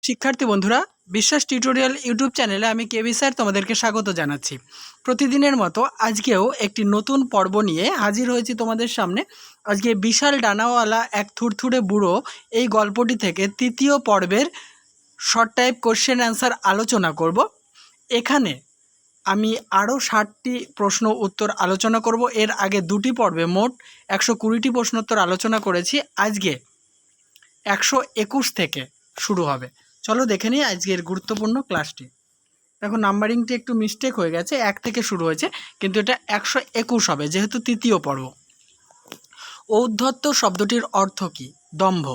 শিক্ষার্থী বন্ধুরা, বিশ্বাস টিউটোরিয়াল ইউটিউব চ্যানেলে আমি কেবি স্যার তোমাদেরকে স্বাগত জানাচ্ছি। প্রতিদিনের মতো আজকেও একটি নতুন পর্ব নিয়ে হাজির হয়েছি তোমাদের সামনে। আজকে বিশাল ডানাওয়ালা এক থুরথুরে বুড়ো এই গল্পটি থেকে তৃতীয় পর্বের শর্ট টাইপ কোশ্চেন অ্যান্সার আলোচনা করব। এখানে আমি আরও 60টি প্রশ্ন উত্তর আলোচনা করব। এর আগে দুটি পর্বে মোট 120টি প্রশ্নোত্তর আলোচনা করেছি। আজকে 121 থেকে শুরু হবে। চলো দেখে নিই আজকের গুরুত্বপূর্ণ ক্লাসটি। দেখো, নাম্বারিংটি একটু মিস্টেক হয়ে গেছে, 1 থেকে শুরু হয়েছে, কিন্তু এটা 121 হবে যেহেতু তৃতীয় পর্ব। ঔদ্ধত্য শব্দটির অর্থ কী? দম্ভ।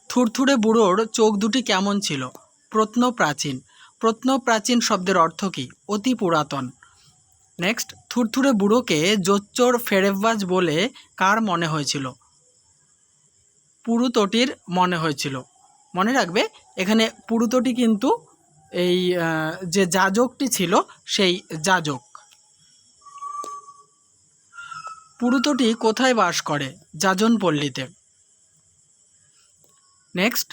থুরথুরে বুড়োর চোখ দুটি কেমন ছিল? প্রত্নপ্রাচীন। প্রত্নপ্রাচীন শব্দের অর্থ কী? অতি পুরাতন। নেক্সট, থুরথুরে বুড়োকে জোচ্চোর ফেরেববাজ বলে কার মনে হয়েছিল? পুরুতটির মনে হয়েছিল। মনে রাখবে, এখানে পুরুতটি কিন্তু এই যে যাজকটি ছিল সেই যাজক। পুরুতটি কোথায় বাস করে? যাজনপল্লীতে। নেক্সট,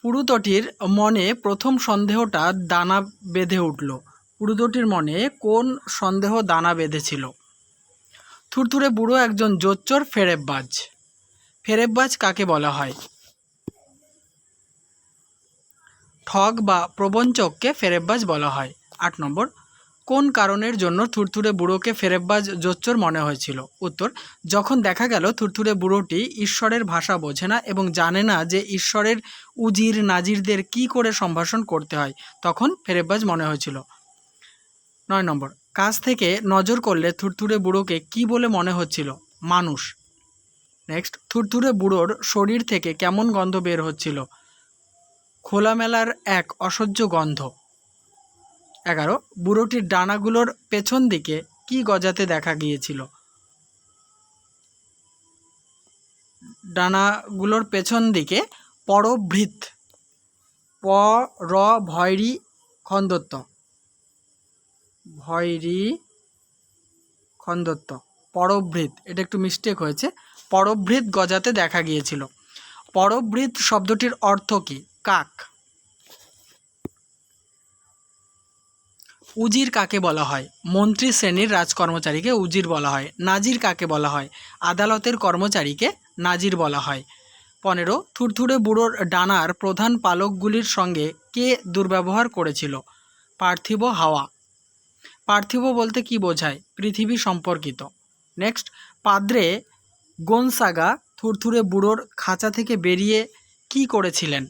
পুরুতটির মনে প্রথম সন্দেহটা দানা বেঁধে উঠল। পুরুতটির মনে কোন সন্দেহ দানা বেঁধেছিল? থুরথুরে বুড়ো একজন জোচ্চোর ফেরেববাজ। ফেরেববাজ কাকে বলা হয়? ঠগ বা প্রবঞ্চককে ফেরেববাজ বলা হয়। 8 নম্বর, কোন কারণের জন্য থুরথুরে বুড়োকে ফেরেববাজ জোচ্চোর মনে হয়েছিল? উত্তর, যখন দেখা গেল থুরথুরে বুড়োটি ঈশ্বরের ভাষা বোঝে না এবং জানে না যে ঈশ্বরের উজির নাজিরদের কি করে সম্ভাষণ করতে হয়, তখন ফেরেববাজ মনে হয়েছিল। 9 নম্বর, কাছ থেকে নজর করলে থুরথুরে বুড়োকে কি বলে মনে হচ্ছিল? মানুষ। নেক্সট, থুরথুরে বুড়োর শরীর থেকে কেমন গন্ধ বের হচ্ছিল? খোলামেলার এক অসহ্য গন্ধ। 11, বুড়োটির ডানাগুলোর পেছন দিকে কি গজাতে দেখা গিয়েছিল? ডানাগুলোর পেছন দিকে পরভৃত। ভয়রি খন্দত্ব। ভয়রি খন্দত্ব। পরভৃত, এটা একটু মিস্টেক হয়েছে। পরভৃত গজাতে দেখা গিয়েছিল। পরভৃত শব্দটির অর্থ কী? কাক। উজির কাকে বলা হয়? মন্ত্রী শ্রেণীর রাজকর্মচারীকে উজির বলা হয়। নাজির কাকে বলা হয়? আদালতের কর্মচারীকে নাজির বলা হয়। 15, থুরথুরে বুড়োর ডানার প্রধান পালকগুলির সঙ্গে কে দুর্ব্যবহার করেছিল? পার্থিব হাওয়া। পার্থিব বলতে কি বোঝায়? পৃথিবী সম্পর্কিত। নেক্সট, পাদ্রে গোনসাগা থুরথুরে বুড়োর খাঁচা থেকে বেরিয়ে কি করেছিলেন?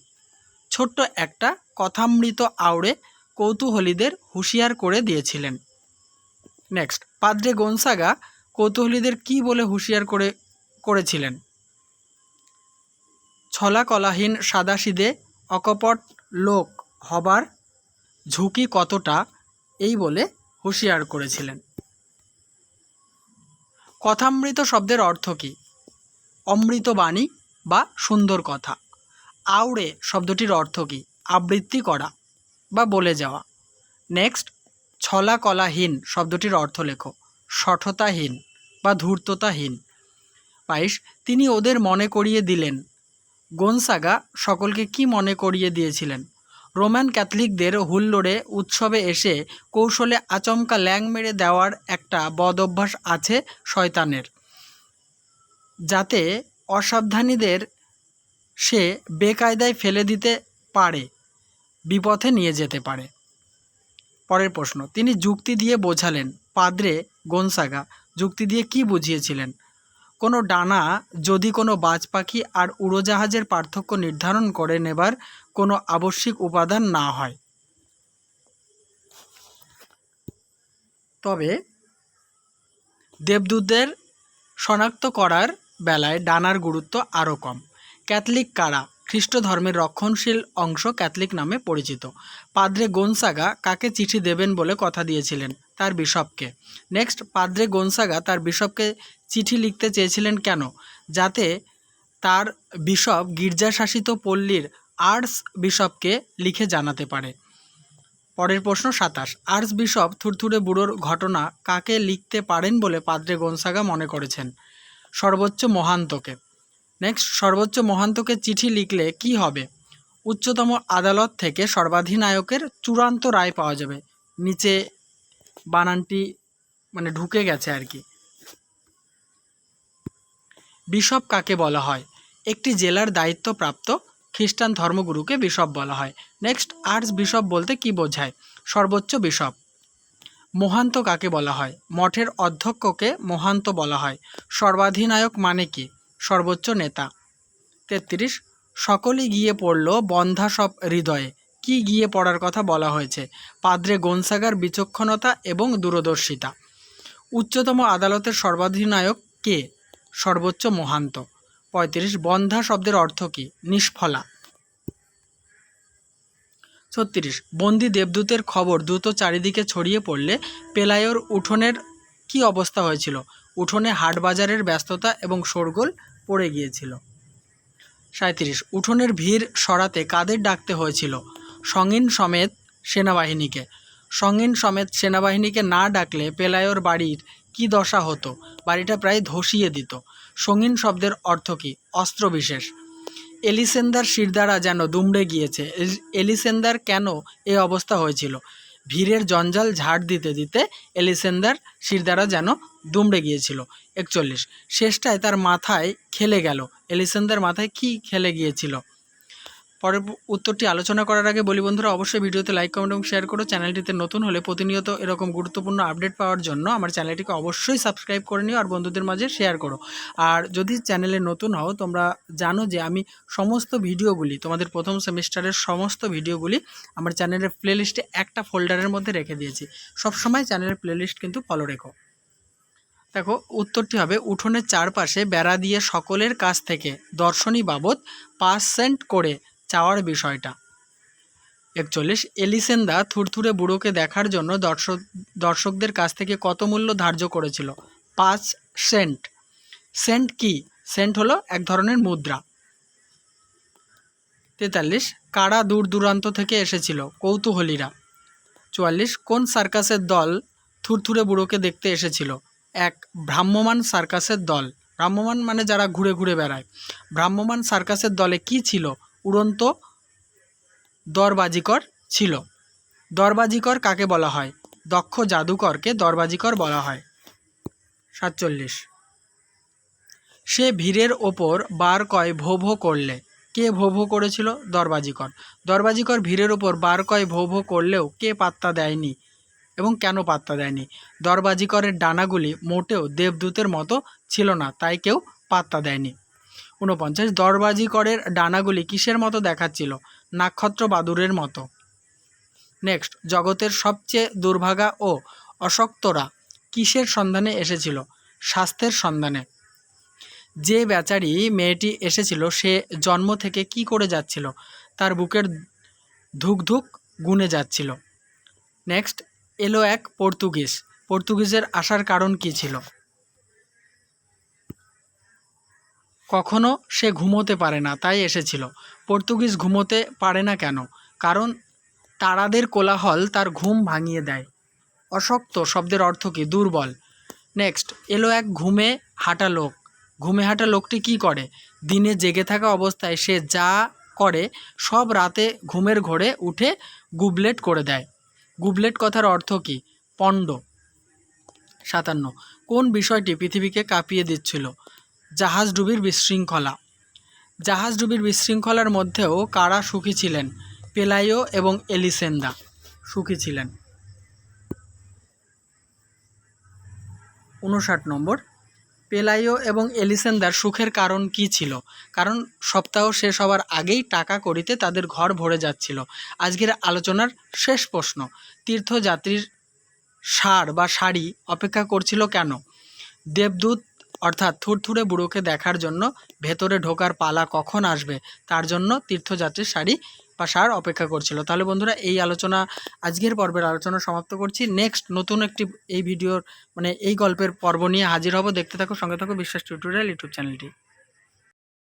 ছোট্ট একটা কথামৃত আওড়ে কৌতূহলীদের হুঁশিয়ার করে দিয়েছিলেন। নেক্সট, পাদ্রে গোনসাগা কৌতূহলীদের কি বলে হুঁশিয়ার করেছিলেন? ছলা কলাহীন সাদাসিধে অকপট লোক হবার ঝুঁকি কতটা, এই বলে হুঁশিয়ার করেছিলেন। কথামৃত শব্দের অর্থ কী? অমৃত বাণী বা সুন্দর কথা। আওড়ে শব্দটির অর্থ কী? আবৃত্তি করা বা বলে যাওয়া। নেক্সট, ছলা কলাহীন শব্দটির অর্থ লেখো। সঠতাহীন বা ধূর্ততাহীন। 22, তিনি ওদের মনে করিয়ে দিলেন। গোনসাগা সকলকে কি মনে করিয়ে দিয়েছিলেন? রোমান ক্যাথলিকদের হুল্লোড়ে উৎসবে এসে কৌশলে আচমকা ল্যাং মেরে দেওয়ার একটা বদ অভ্যাস আছে শয়তানের, যাতে অসাবধানীদের সে বেকায়দায় ফেলে দিতে পারে, বিপথে নিয়ে যেতে পারে। পরের প্রশ্ন, তিনি যুক্তি দিয়ে বোঝালেন। পাদ্রে গোনসাগা যুক্তি দিয়ে কি বুঝিয়েছিলেন? কোনো ডানা যদি কোনো বাজ পাখি আর উড়োজাহাজের পার্থক্য নির্ধারণ করে নেবার কোনো আবশ্যিক উপাদান না হয়, তবে দেবদূতদের শনাক্ত করার বেলায় ডানার গুরুত্ব আরও কম। ক্যাথলিক কারা? খ্রিস্ট ধর্মের রক্ষণশীল অংশ ক্যাথলিক নামে পরিচিত। পাদ্রে গোনসাগা কাকে চিঠি দেবেন বলে কথা দিয়েছিলেন? তার বিশপকে। নেক্সট, পাদ্রে গোনসাগা তার বিশপকে চিঠি লিখতে চেয়েছিলেন কেন? যাতে তার বিশপ গির্জাশাসিত পল্লীর আর্চ বিশপকে লিখে জানাতে পারে। পরের প্রশ্ন 27, আর্চ বিশপ থুরথুরে বুড়োর ঘটনা কাকে লিখতে পারেন বলে পাদ্রে গোনসাগা মনে করেছেন? সর্বোচ্চ মহান্তকে। নেক্সট, সর্বোচ্চ মহান্তকে চিঠি লিখলে কি হবে? উচ্চতম আদালত থেকে সর্বাধিনায়কের চূড়ান্ত রায় পাওয়া যাবে। নিচে বানানটি মানে ঢুকে গেছে আর কি। বিশপ কাকে বলা হয়? একটি জেলার দায়িত্বপ্রাপ্ত খ্রিস্টান ধর্মগুরুকে বিশপ বলা হয়। নেক্সট, আর্চ বিশপ বলতে কি বোঝায়? সর্বোচ্চ বিশপ। মহান্ত কাকে বলা হয়? মঠের অধ্যক্ষকে মহান্ত বলা হয়। সর্বাধিনায়ক মানে কি? সর্বোচ্চ নেতা। 33, সকলেই গিয়ে পড়ল বন্ধা সব হৃদয়ে। কি গিয়ে পড়ার কথা বলা হয়েছে? পাদ্রে গোনসাগার বিচক্ষণতা এবং দূরদর্শিতা। উচ্চতম আদালতের সর্বাধিনায়ক কে? সর্বোচ্চ মহান্ত। 35, বন্ধা শব্দের অর্থ কি? নিষ্ফলা। 36, বন্দি দেবদূতের খবর দ্রুত চারিদিকে ছড়িয়ে পড়লে পেলায়োর উঠোনের কি অবস্থা হয়েছিল? উঠোনে হাটবাজারের ব্যস্ততা এবং শোরগোল পড়ে গিয়েছিল। 37, উঠোনের ভিড় সরাতে কাদের ডাকতে হয়েছিল? সঙ্গীন সমেত সেনাবাহিনীকে। সঙ্গীন সমেত সেনাবাহিনীকে না ডাকলে পেলায়োর বাড়ির কি দশা হতো? বাড়িটা প্রায় ধসিয়ে দিত। সঙ্গীন শব্দের অর্থ কি? অস্ত্র বিশেষ। এলিসেন্দার শিরদাঁড়া যেন দুমড়ে গিয়েছে। এলিসেন্দার কেন এই অবস্থা হয়েছিল? ভিড়ের জঞ্জাল ঝাড় দিতে দিতে এলিসেন্দার শিরদাঁড়া যেন দুমড়ে গিয়েছিল। 41, শেষটায় তার মাথায় খেলে গেল। এলিসেন্দার মাথায় কি খেলে গিয়েছিল? পরের উত্তরটি আলোচনা করার আগে বলি বন্ধুরা, অবশ্যই ভিডিওতে লাইক, কমেন্ট এবং শেয়ার করো। চ্যানেলটিতে নতুন হলে প্রতিনিয়ত এরকম গুরুত্বপূর্ণ আপডেট পাওয়ার জন্য আমার চ্যানেলটিকে অবশ্যই সাবস্ক্রাইব করে নিও আর বন্ধুদের মাঝে শেয়ার করো। আর যদি চ্যানেলে নতুন হও, তোমরা জানো যে আমি সমস্ত ভিডিওগুলি, তোমাদের প্রথম সেমিস্টারের সমস্ত ভিডিওগুলি আমার চ্যানেলের প্লেলিস্টে একটা ফোল্ডারের মধ্যে রেখে দিয়েছি। সবসময় চ্যানেলের প্লেলিস্ট কিন্তু ফলো রেখো। দেখো, উত্তরটি হবে উঠোনের চারপাশে বেড়া দিয়ে সকলের কাছ থেকে দর্শনী বাবদ 5 সেন্ট করে চাওয়ার বিষয়টা। 41, এলিসেন্দা থুরথুরে বুড়োকে দেখার জন্য দর্শকদের কাছ থেকে কত মূল্য ধার্য করেছিল? 5 সেন্ট। সেন্ট কি? সেন্ট হলো এক ধরনের মুদ্রা। 43, কারা দূর দূরান্ত থেকে এসেছিল? কৌতূহলীরা। 44, কোন সার্কাসের দল থুরথুরে বুড়োকে দেখতে এসেছিল? এক ভ্রাম্যমাণ সার্কাসের দল। ভ্রাম্যমাণ মানে যারা ঘুরে ঘুরে বেড়ায়। ভ্রাম্যমাণ সার্কাসের দলে কি ছিল? উড়ন্ত দরবাজিকর ছিল। দরবাজিকর কাকে বলা হয়? দক্ষ জাদুকরকে দরবাজিকর বলা হয়। 47, সে ভিড়ের ওপর বার কয় ভো ভো করলে। কে ভো ভো করেছিল? দরবাজিকর। দরবাজিকর ভিড়ের ওপর বার কয় ভো ভো করলেও কে পাত্তা দেয়নি এবং কেন পাত্তা দেয়নি? দরবাজিকরের ডানাগুলি মোটেও দেবদূতের মতো ছিল না, তাই কেউ পাত্তা দেয়নি। 49, দরবাজিকরের ডানাগুলি কিসের মতো দেখাচ্ছিল? নক্ষত্র বাদুড়ের মতো। নেক্সট, জগতের সবচেয়ে দুর্ভাগা ও অশক্তরা কিসের সন্ধানে এসেছিল? স্বাস্থ্যের সন্ধানে। যে বেচারি মেয়েটি এসেছিল সে জন্ম থেকে কি করে যাচ্ছিল? তার বুকের ধুক ধুক গুনে যাচ্ছিল। নেক্সট, এলো এক পর্তুগিজ। পর্তুগিজের আসার কারণ কি ছিল? কখনো সে ঘুমোতে পারে না তাই এসেছিল। পর্তুগিজ ঘুমোতে পারে না কেন? কারণ তারাদের কোলাহল তার ঘুম ভাঙিয়ে দেয়। অশক্ত শব্দের অর্থ কি? দুর্বল। নেক্সট, এলো এক ঘুমে হাঁটা লোক। ঘুমে হাঁটা লোকটি কি করে? দিনে জেগে থাকা অবস্থায় সে যা করে সব রাতে ঘুমের ঘোরে উঠে গুবলেট করে দেয়। গুবলেট কথার অর্থ কি? পণ্ড। 57, কোন বিষয়টি পৃথিবীকে কাঁপিয়ে দিচ্ছিল? জাহাজডুবির বিশৃঙ্খলা। জাহাজডুবির বিশৃঙ্খলার মধ্যেও কারা সুখী ছিলেন? পেলাইও এবং এলিসেন্দা সুখী ছিলেন। 59 নম্বর, পেলাইও এবং এলিসেন্দার সুখের কারণ কি ছিল? কারণ সপ্তাহ শেষ হওয়ার আগেই টাকা কড়িতে তাদের ঘর ভরে যাচ্ছিল। আজকের আলোচনার শেষ প্রশ্ন, তীর্থযাত্রীর ষাঁড় বা শাড়ি অপেক্ষা করছিল কেন? দেবদূত অর্থাৎ থুরথুরে বুড়োকে দেখার জন্য। ভেতরে ঢোকার পালা কখন আসবে তার জন্য তীর্থযাত্রীর শাড়ি বা ষাঁড় অপেক্ষা করছিল। তাহলে বন্ধুরা, এই আলোচনা, আজকের পর্বের আলোচনা সমাপ্ত করছি। নেক্সট নতুন একটি এই ভিডিওর এই গল্পের পর্ব নিয়ে হাজির হব। দেখতে থাকো, সঙ্গে থাকো বিশ্বাস টিউটোরিয়াল ইউটিউব চ্যানেলটি।